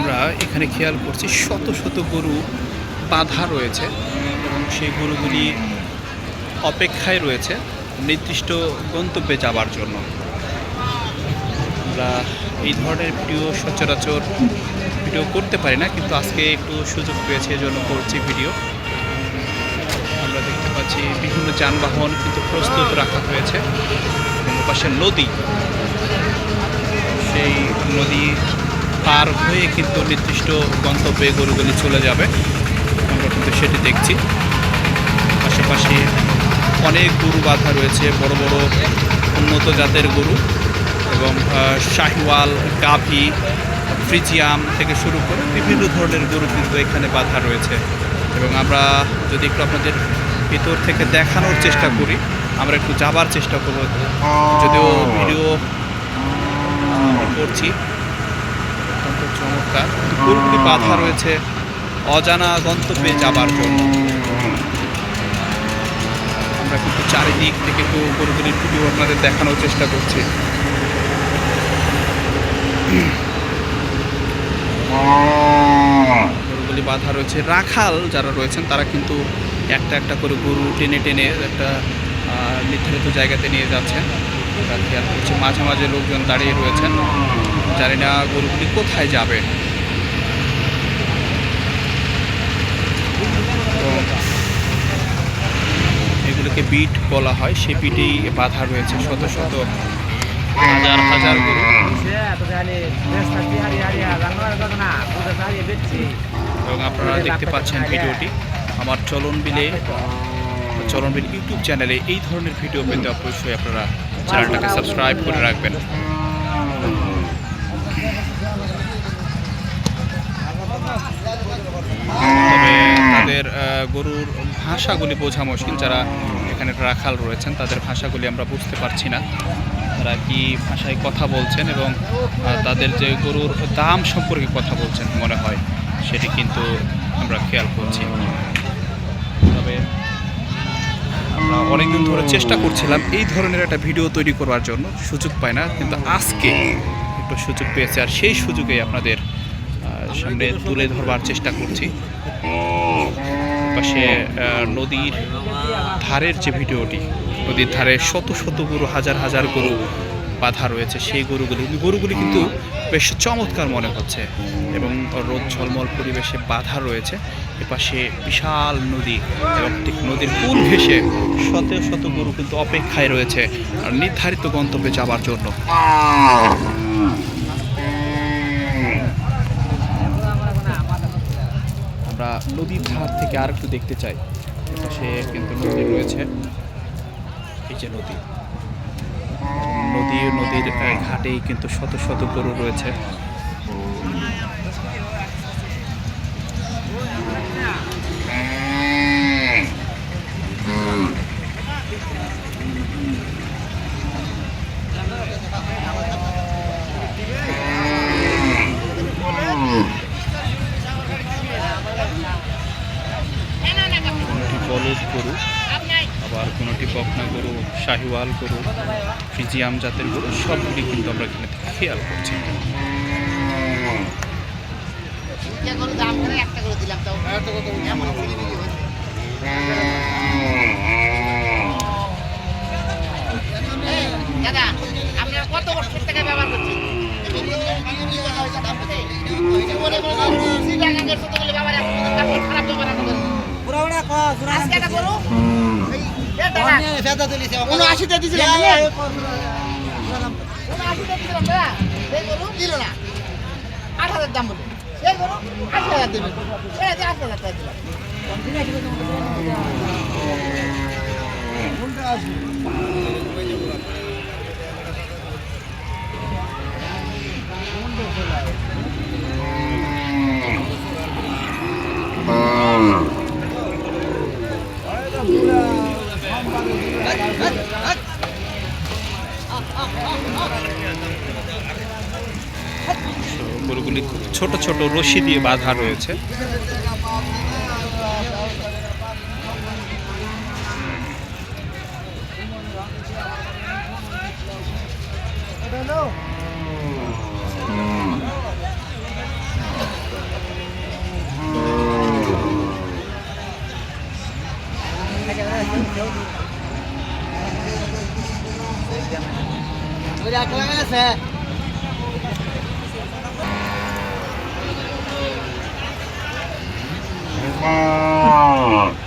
আমরা এখানে খেয়াল করছি শত শত গরু বাঁধা রয়েছে এবং সেই গরুগুলি অপেক্ষায় রয়েছে নির্দিষ্ট গন্তব্যে যাবার জন্য। আমরা এই ধরনের ভিডিও সচরাচর ভিডিও করতে পারি না, কিন্তু আজকে একটু সুযোগ পেয়েছে এজন্য করছি ভিডিও। আমরা দেখতে পাচ্ছি বিভিন্ন যানবাহন কিন্তু প্রস্তুত রাখা হয়েছে এবং পাশে নদী, সেই নদী পার হয়ে কিন্তু নির্দিষ্ট গন্তব্যে গরুগুলি চলে যাবে। আমরা কিন্তু সেটি দেখছি। পাশাপাশি অনেক গরু বাঁধা রয়েছে, বড় বড় উন্নত জাতের গরু এবং শাহিওয়াল, গাভী, ফ্রিজিয়াম থেকে শুরু করে বিভিন্ন ধরনের গরু কিন্তু এখানে বাঁধা রয়েছে। এবং আমরা যদি একটু আপনাদের ভিতর থেকে দেখানোর চেষ্টা করি, আমরা একটু যাবার চেষ্টা করব, যদিও ভিডিও করছি। অত্যন্ত চমৎকার গরুগুলি বাঁধা রয়েছে অজানা গন্তব্যে যাবার জন্য। আমরা কিন্তু চারিদিক থেকে একটু গরুগুলির ভিডিও আপনাদের দেখানোর চেষ্টা করছি। গরুগুলি বাঁধা রয়েছে, রাখাল যারা রয়েছেন তারা কিন্তু একটা একটা করে গরু টেনে টেনে একটা নির্ধারিত জায়গাতে নিয়ে যাচ্ছেন। খেয়াল করছে মাঝে মাঝে লোকজন দাঁড়িয়ে রয়েছেন, জানি না গরুগুলি কোথায় যাবে। এগুলোকে বিট বলা হয়, সে বিটেই বাঁধা রয়েছে শত শত হাজার হাজার গরু। এবং আপনারা দেখতে পাচ্ছেন ভিডিওটি আমার চলনবিল ইউটিউব চ্যানেলে। এই ধরনের ভিডিও পেতে অবশ্যই আপনারা চ্যানেলটাকে সাবস্ক্রাইব করে রাখবেন। তবে তাদের গরুর ভাষাগুলি বোঝা মুশকিল। যারা এখানে রাখাল রয়েছেন তাদের ভাষাগুলি আমরা বুঝতে পারছি না, তারা কি ভাষায় কথা বলছেন এবং তাদের যে গরুর দাম সম্পর্কে কথা বলছেন মনে হয়, সেটি কিন্তু আমরা খেয়াল করছি। তবে আমরা অনেকদিন ধরে চেষ্টা করছিলাম এই ধরনের একটা ভিডিও তৈরি করবার জন্য, সুযোগ পাই না, কিন্তু আজকে একটু সুযোগ পেয়েছে আর সেই সুযোগে আপনাদের সামনে তুলে ধরবার চেষ্টা করছি। পাশে নদীর ধারের যে ভিডিওটি, নদীর ধারে শত শত গরু, হাজার হাজার গরু বাঁধা রয়েছে, সেই গরুগুলি কিন্তু বেশ চমৎকার মনে হচ্ছে এবং রোদ ঝলমল পরিবেশে বাঁধা রয়েছে। এপাশে বিশাল নদী এবং ঠিক নদীর কূল ঘেঁষে শত শত গরু কিন্তু অপেক্ষায় রয়েছে আর নির্ধারিত গন্তব্যে যাবার জন্য। আমরা নদীর ধার থেকে আর একটু দেখতে চাই। এপাশে কিন্তু নদী রয়েছে, এই যে নদীর ঘাটেই কিন্তু শত শত গরু রয়েছে। বলদ গরু, আবার কোনোটি বকনা গরু, শাহিওয়াল গরু, ফ্রিজিয়াম জাতের গরু, সবগুলি কিন্তু আমরা এখানে খেয়াল করছি। দাদা, আপনারা কত বছর থেকে ব্যবহার করছেন? দাম বলুন, 8,000 দেবেন, 8,000 টাকা দিলাম। গরুগুলি ছোট ছোট রশি দিয়ে বাঁধা রয়েছে। আছে Oh.